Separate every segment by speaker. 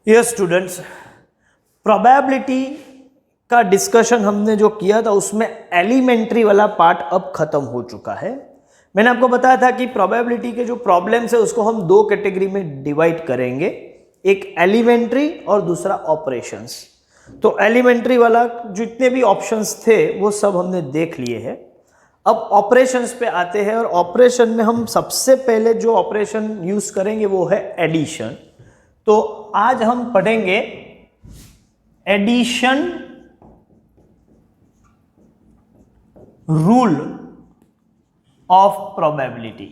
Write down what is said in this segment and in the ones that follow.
Speaker 1: ये students, probability का discussion हमने जो किया था उसमें एलिमेंट्री वाला पार्ट अब खत्म हो चुका है। मैंने आपको बताया था कि प्रोबेबिलिटी के जो प्रॉब्लम्स है उसको हम दो कैटेगरी में डिवाइड करेंगे, एक एलिमेंट्री और दूसरा ऑपरेशंस। तो एलिमेंट्री वाला जितने भी ऑप्शंस थे वो सब हमने देख लिए हैं। अब ऑपरेशंस पे आते हैं और ऑपरेशन में हम सबसे पहले जो ऑपरेशन यूज करेंगे वो है एडिशन। तो आज हम पढ़ेंगे एडिशन रूल ऑफ प्रोबेबिलिटी।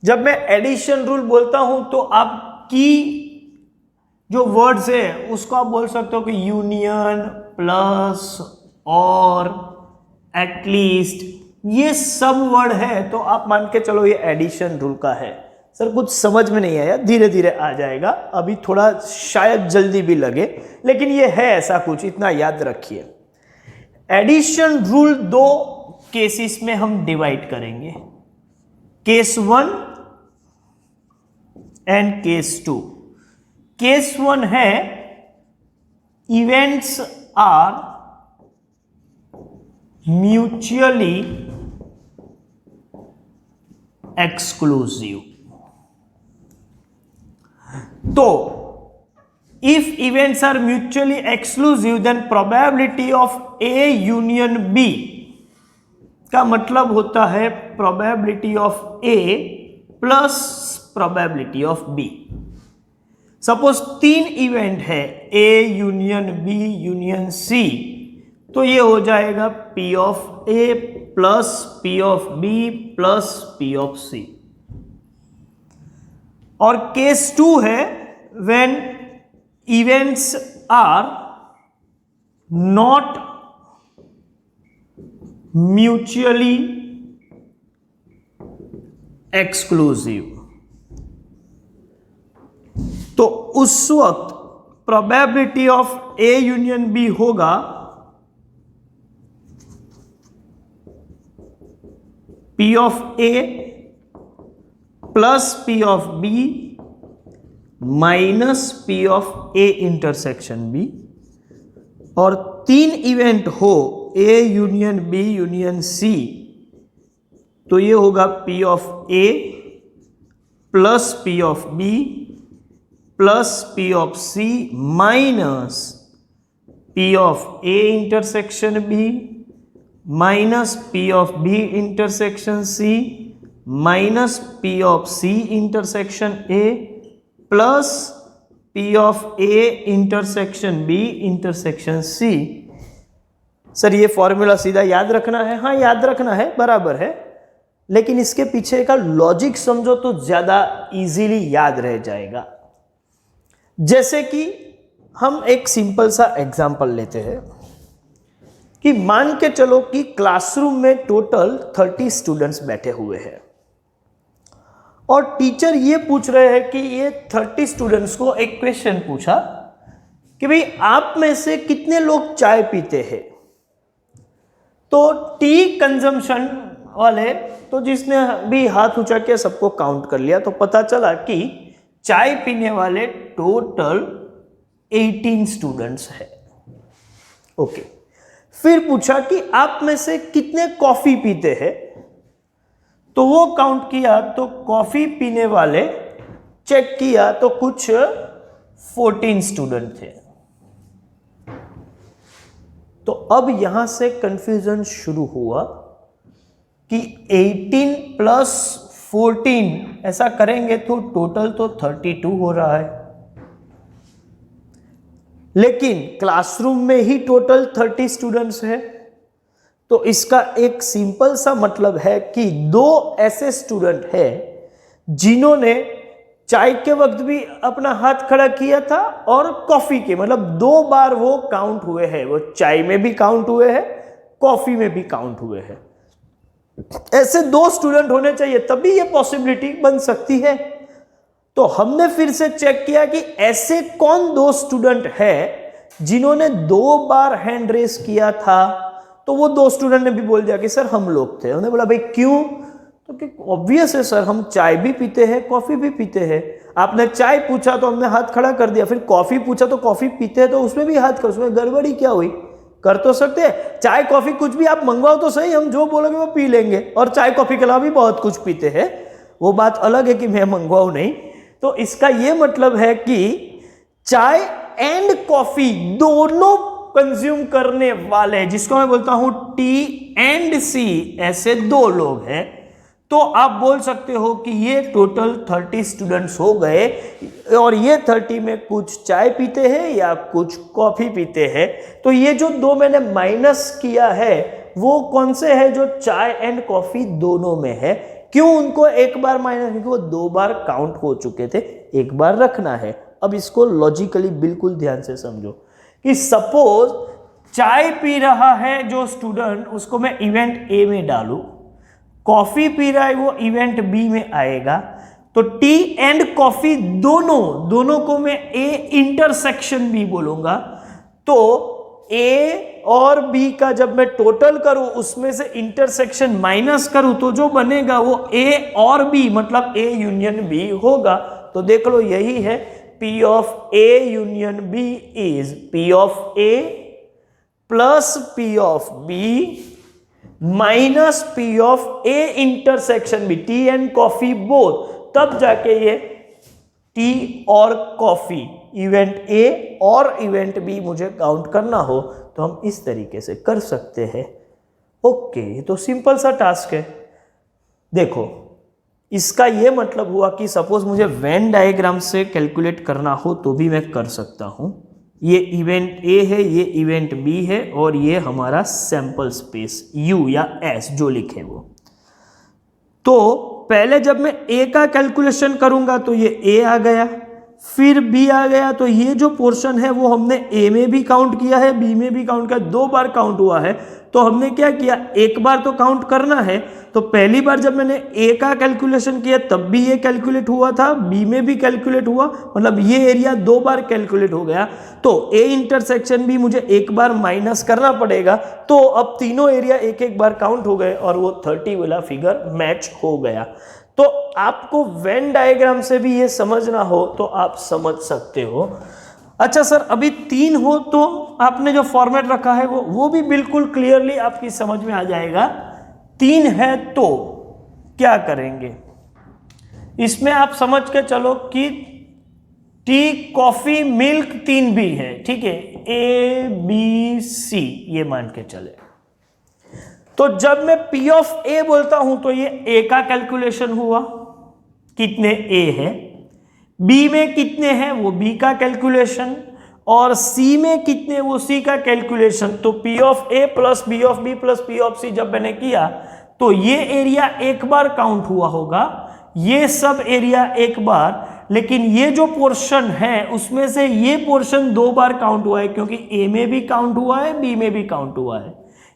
Speaker 1: जब मैं एडिशन रूल बोलता हूं तो आपकी जो वर्ड्स है उसको आप बोल सकते हो कि यूनियन, प्लस, और, एटलीस्ट, ये सब वर्ड है तो आप मान के चलो ये एडिशन रूल का है। सर कुछ समझ में नहीं आया, धीरे धीरे आ जाएगा, अभी थोड़ा शायद जल्दी भी लगे, लेकिन ये है ऐसा कुछ, इतना याद रखिए। एडिशन रूल दो केसेस में हम डिवाइड करेंगे, केस 1 एंड केस 2। केस 1 है इवेंट्स आर म्यूचुअली एक्सक्लूसिव। तो if events are mutually exclusive then probability of A union B का मतलब होता है probability of A plus probability of B। Suppose 3 event है A union B union C, तो ये हो जाएगा P of A plus P of B plus P of C। और केस 2 है when events are not mutually exclusive। तो उस वक्त probability of A union B होगा P of A plus P of B minus P of A intersection B। और 3 event हो A union B union C, तो ये होगा P of A plus P of B plus P of C minus P of A intersection B minus P of B intersection C minus P of C intersection A plus P of A intersection B intersection C। Sir ये formula सीधा याद रखना है? हाँ याद रखना है, बराबर है, लेकिन इसके पीछे का लॉजिक समझो तो ज्यादा इजीली याद रह जाएगा। जैसे कि हम एक सिंपल सा एग्जांपल लेते हैं कि मान के चलो कि क्लासरूम में टोटल 30 स्टूडेंट्स बैठे हुए हैं और टीचर ये पूछ रहे हैं कि ये 30 स्टूडेंट्स को एक क्वेश्चन पूछा कि भाई आप में से कितने लोग चाय पीते हैं। तो टी कंजम्पशन वाले, तो जिसने भी हाथ ऊंचा किया सबको काउंट कर लिया, तो पता चला कि चाय पीने वाले टोटल 18 स्टूडेंट्स हैं। ओके, फिर पूछा कि आप में से कितने कॉफी पीते हैं, तो वो काउंट किया तो कॉफी पीने वाले चेक किया तो कुछ 14 स्टूडेंट थे। तो अब यहां से कंफ्यूजन शुरू हुआ कि 18 प्लस 14 ऐसा करेंगे तो टोटल तो 32 हो रहा है, लेकिन क्लासरूम में ही टोटल 30 स्टूडेंट्स है। तो इसका एक सिंपल सा मतलब है कि 2 ऐसे स्टूडेंट हैं जिन्होंने चाय के वक्त भी अपना हाथ खड़ा किया था और कॉफी के, मतलब 2 बार वो काउंट हुए हैं, वो चाय में भी काउंट हुए हैं, कॉफी में भी काउंट हुए हैं। ऐसे 2 स्टूडेंट होने चाहिए तभी ये पॉसिबिलिटी बन सकती है। तो हमने फिर से चेक किया कि ऐसे कौन 2 स्टूडेंट है जिन्होंने 2 बार हैंड रेस किया था। तो वो 2 स्टूडेंट ने भी बोल दिया कि सर हम लोग थे। उन्होंने बोला भाई क्यों? तो कि ऑब्वियस है सर, हम चाय भी पीते हैं, कॉफी भी पीते हैं। आपने चाय पूछा तो हमने हाथ खड़ा कर दिया, फिर कॉफी पूछा तो कॉफी पीते हैं तो उसमें भी हाथ कर, उसमें गड़बड़ी क्या हुई? कर तो सकते हैं। चाय कॉफी कुछ भी आप मंगवाओ तो सही, हम जो बोलोगे वो पी लेंगे। और चाय कॉफी के अलावा भी बहुत कुछ पीते हैं, वो बात अलग है कि मैं मंगवाऊं नहीं। तो इसका ये मतलब है कि चाय एंड कॉफी दोनों कंज्यूम करने वाले, जिसको मैं बोलता हूं टी एंड सी, ऐसे दो लोग हैं। तो आप बोल सकते हो कि ये टोटल 30 स्टूडेंट्स हो गए, और ये 30 में कुछ चाय पीते हैं या कुछ कॉफी पीते हैं। तो ये जो दो मैंने माइनस किया है वो कौन से है? जो चाय एंड कॉफी दोनों में है। क्यों उनको एक बार माइनस? क्योंकि वो 2 बार काउंट हो चुके थे, एक बार रखना है। अब इसको लॉजिकली बिल्कुल ध्यान से समझो कि सपोज चाय पी रहा है जो स्टूडेंट, उसको मैं इवेंट ए में डालूं, कॉफी पी रहा है वो इवेंट बी में आएगा। तो टी एंड कॉफी दोनों को मैं ए इंटरसेक्शन बी बोलूंगा। तो ए और बी का जब मैं टोटल करूं, उसमें से इंटरसेक्शन माइनस करूं, तो जो बनेगा वो ए और बी, मतलब ए यूनियन बी होगा। तो देख लो, यही है P of A union B is P of A plus P of B minus P of A intersection B, T and coffee both. तब जाके ये टी और कॉफी, इवेंट A और इवेंट B मुझे काउंट करना हो तो हम इस तरीके से कर सकते हैं। ओके, तो सिंपल सा टास्क है। देखो, इसका ये मतलब हुआ कि सपोज मुझे वेन डायग्राम से कैलकुलेट करना हो तो भी मैं कर सकता हूं। ये इवेंट ए है, ये इवेंट बी है, और ये हमारा सैंपल स्पेस यू या एस जो लिखे वो। तो पहले जब मैं ए का कैलकुलेशन करूंगा तो ये ए आ गया, फिर बी आ गया। तो ये जो पोर्शन है वो हमने ए में भी काउंट किया है, बी में भी काउंट किया, 2 बार काउंट हुआ है। तो हमने क्या किया, एक बार तो काउंट करना है। तो पहली बार जब मैंने ए का कैलकुलेशन किया तब भी ये कैलकुलेट हुआ था, बी में भी कैलकुलेट हुआ, मतलब ये एरिया 2 बार कैलकुलेट हो गया। तो ए इंटरसेक्शन भी मुझे एक बार माइनस करना पड़ेगा। तो अब तीनों एरिया एक एक बार काउंट हो गए और वो 30 वाला फिगर मैच हो गया। तो आपको वेन डायग्राम से भी ये समझना हो तो आप समझ सकते हो। अच्छा सर, अभी 3 हो तो आपने जो फॉर्मेट रखा है वो भी बिल्कुल क्लियरली आपकी समझ में आ जाएगा। 3 है तो क्या करेंगे, इसमें आप समझ के चलो कि टी, कॉफी, मिल्क 3 भी है, ठीक है, ए बी सी ये मान के चले। तो जब मैं P ऑफ A बोलता हूं तो ये A का कैलकुलेशन हुआ, कितने A है, B में कितने हैं वो B का कैलकुलेशन, और C में कितने वो C का कैलकुलेशन। तो P of A plus B of B plus P of C जब मैंने किया तो ये एरिया एक बार काउंट हुआ होगा, ये सब एरिया एक बार, लेकिन ये जो पोर्शन है उसमें से ये पोर्शन 2 बार काउंट हुआ है, क्योंकि A में भी काउंट हुआ है, B में भी काउंट हुआ है,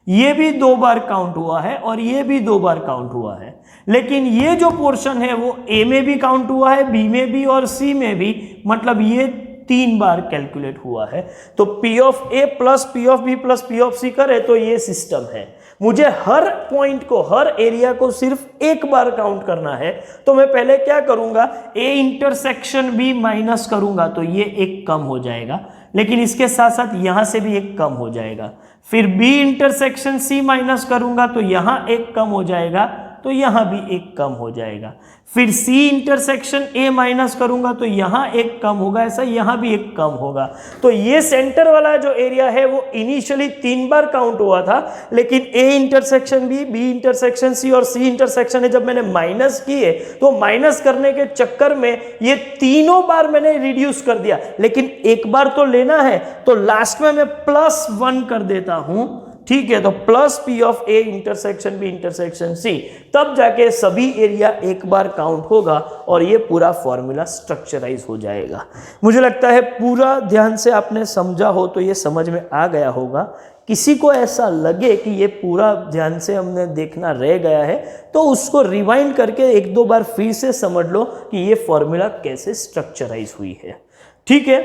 Speaker 1: ये भी 2 बार काउंट हुआ है और ये भी 2 बार काउंट हुआ है। लेकिन ये जो पोर्शन है वो A में भी काउंट हुआ है, B में भी और C में भी, मतलब ये 3 बार कैलकुलेट हुआ है। तो P of A plus P of B plus P of C करे तो ये सिस्टम है। मुझे हर पॉइंट को, हर एरिया को सिर्फ एक बार काउंट करना है। तो मैं पहले क्या करूंगा, A इंटरसेक्शन B माइनस करूंगा तो ये एक कम हो जाएगा, लेकिन इसके साथ साथ यहां से भी एक कम हो जाएगा। फिर B इंटरसेक्शन C माइनस करूंगा तो यहां एक कम हो जाएगा, तो यहां भी एक कम हो जाएगा। फिर C इंटरसेक्शन A माइनस करूंगा तो यहां एक कम होगा, ऐसा यहां भी एक कम होगा। तो ये सेंटर वाला जो एरिया है वो इनिशियली 3 बार काउंट हुआ था, लेकिन A intersection B, B intersection C और C इंटरसेक्शन है जब मैंने माइनस किए तो माइनस करने के चक्कर में ये तीनों बार मैंने रिड्यूस कर दिया, लेकिन एक बार तो लेना है, तो लास्ट में मैं +1 कर देता हूं, ठीक है। तो plus P of A intersection B intersection C, तब जाके सभी एरिया एक बार काउंट होगा और ये पूरा फॉर्मूला स्ट्रक्चराइज हो जाएगा। मुझे लगता है पूरा ध्यान से आपने समझा हो तो ये समझ में आ गया होगा। किसी को ऐसा लगे कि ये पूरा ध्यान से हमने देखना रह गया है तो उसको रिवाइंड करके 1-2 बार फिर से समझ लो कि ये फॉर्मूला कैसे स्ट्रक्चराइज हुई है, ठीक है।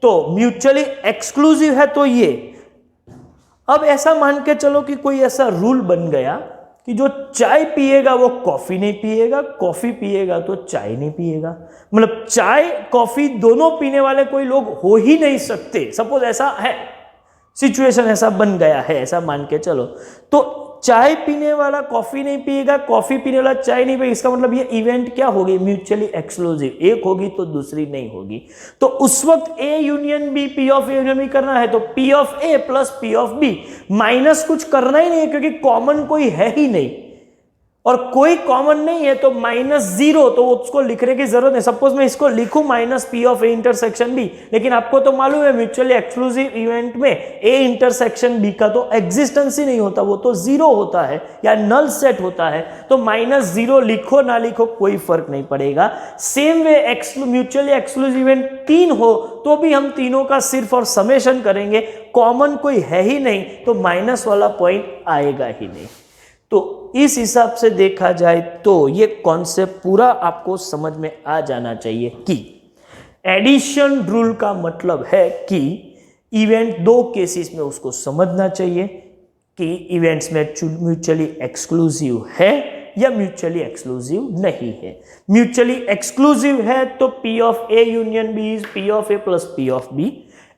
Speaker 1: तो म्यूचुअली एक्सक्लूसिव है तो ये। अब ऐसा मान के चलो कि कोई ऐसा रूल बन गया कि जो चाय पिएगा वो कॉफी नहीं पिएगा, कॉफी पिएगा तो चाय नहीं पिएगा। मतलब चाय कॉफी दोनों पीने वाले कोई लोग हो ही नहीं सकते। सपोज ऐसा है, सिचुएशन ऐसा बन गया है, ऐसा मान के चलो, तो चाय पीने वाला कॉफी नहीं पिएगा, कॉफी पीने वाला चाय नहीं पिएगा, इसका मतलब ये इवेंट क्या होगी, म्यूचुअली एक्सक्लूसिव, एक होगी तो दूसरी नहीं होगी। तो उस वक्त A union B, P of A union B करना है तो P of A plus P of B, minus कुछ करना ही नहीं है क्योंकि कॉमन कोई है ही नहीं, और कोई कॉमन नहीं है तो -0, तो उसको लिखने की जरूरत नहीं। सपोज मैं इसको लिखूं minus P of A intersection B, लेकिन आपको तो मालूम है म्यूचुअली एक्सक्लूसिव इवेंट में ए इंटरसेक्शन बी का तो एग्जिस्टेंस ही नहीं होता, वो तो 0 होता है या नल सेट होता है। तो -0 लिखो ना लिखो कोई फर्क नहीं पड़ेगा। Same way mutually exclusive event 3 हो तो भी हम तीनों का सिर्फ और समेशन करेंगे, कॉमन कोई है ही नहीं तो माइनस वाला पॉइंट आएगा ही नहीं। तो इस हिसाब से देखा जाए तो ये कॉन्सेप्ट पूरा आपको समझ में आ जाना चाहिए कि एडिशन रूल का मतलब है कि इवेंट 2 केसेस में उसको समझना चाहिए कि इवेंट्स में म्यूचुअली एक्सक्लूसिव है या म्यूचुअली एक्सक्लूसिव नहीं है। म्यूचुअली एक्सक्लूसिव है तो P of A union B is P of A plus P of B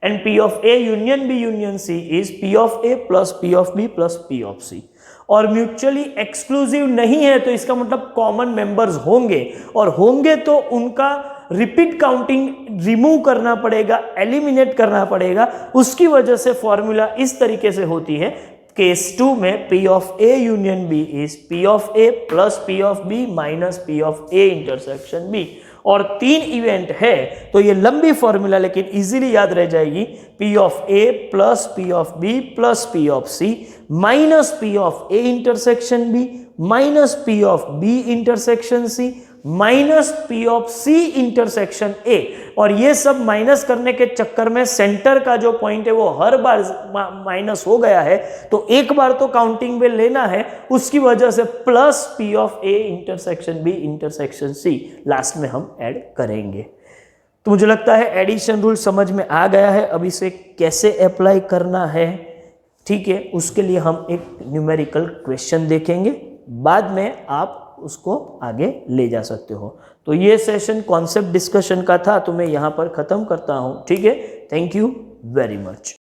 Speaker 1: and P of A union B union C is P of A plus P of B plus P of C। और mutually exclusive नहीं है तो इसका मतलब common members होंगे, और होंगे तो उनका रिपीट काउंटिंग रिमूव करना पड़ेगा, एलिमिनेट करना पड़ेगा। उसकी वजह से फॉर्मूला इस तरीके से होती है। केस 2 में P of A union B is P of A plus P of B minus P of A intersection B, और 3 इवेंट है तो ये लंबी फॉर्मूला लेकिन इजीली याद रह जाएगी। P of A plus P of B plus P of C minus P of A intersection B minus P of B intersection C minus P of C intersection A। और ये सब minus करने के चक्कर में सेंटर का जो point है वो हर बार माइनस हो गया है, तो एक बार तो काउंटिंग में लेना है, उसकी वजह से plus P of A intersection B intersection C last में हम ऐड करेंगे। तो मुझे लगता है एडिशन रूल समझ में आ गया है। अब इसे कैसे अप्लाई करना है, ठीक है, उसके लिए हम एक न्यूमेरिकल क्वेश्चन देखेंगे, बाद में आप उसको आगे ले जा सकते हो। तो ये सेशन कॉन्सेप्ट डिस्कशन का था, तो मैं यहाँ पर ख़त्म करता हूँ, ठीक है। Thank you very much.